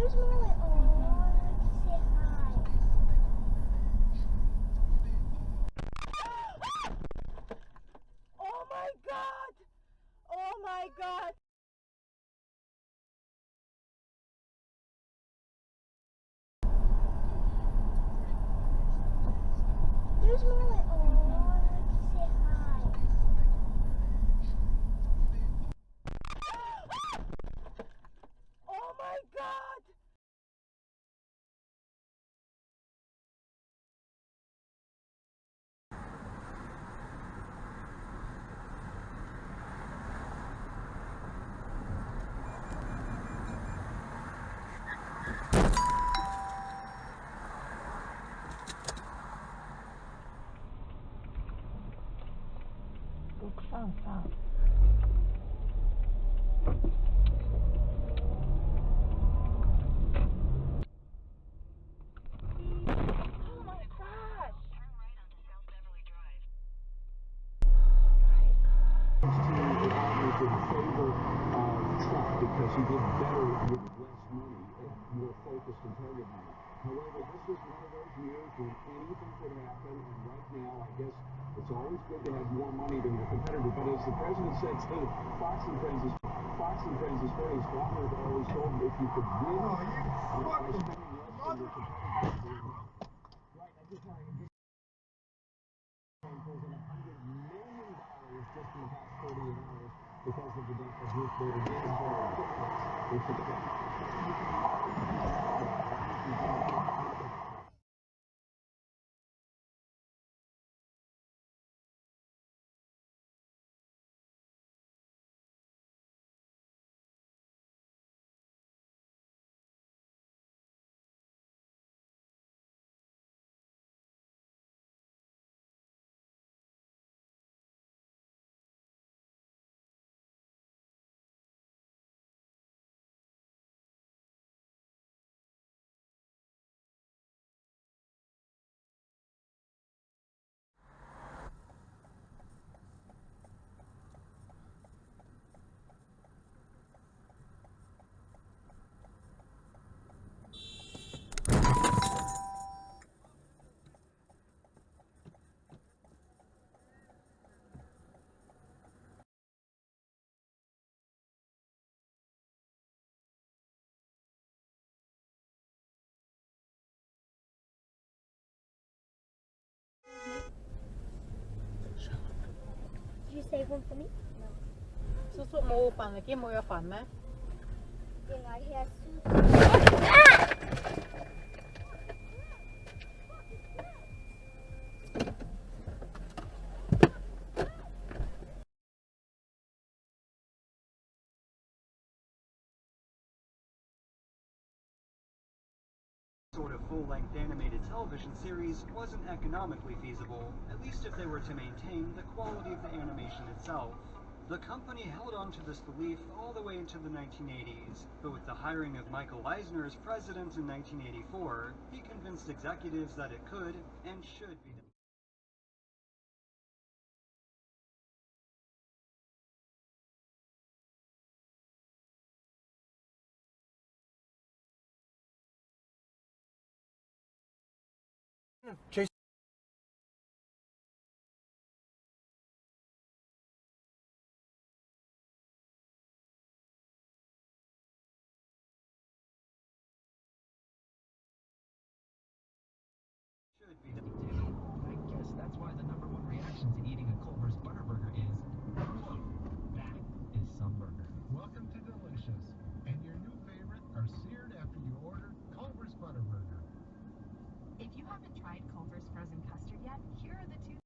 There's Molly. Oh, let's say hi. Oh my God! Oh my God! There's Molly. Oh, let's say hi. Oh my God! 옥상상. Oh my gosh! In favor of Trump because he did better with less money and more focused and targeted money. However, this is one of those years when anything could happen, and right now, I guess it's always good to have more money than your competitor. But as the president said, hey, Fox and Friends is funny. His father had always told him if you could win by spending less than your competitor, right? I just want to get $100 million just in the past 48 hours because of the death of Ruth Bader Ginsburg. Did you save one for me? สุดๆ冇煩，你見冇有煩咩？原來佢係輸。Sort of full-length animated television series wasn't economically feasible, at least if they were to maintain the quality of the animation itself. The company held on to this belief all the way into the 1980s, but with the hiring of Michael Eisner as president in 1984, he convinced executives that it could and should be done. Chase. Should be done. I guess that's why the number one reaction to eating a Culver's Butterburger is, whoa, that is some burger. Welcome to Delicious, and your new favorite are seared after you order Culver's Butterburger. If you haven't tried Culver's frozen custard yet, here are the two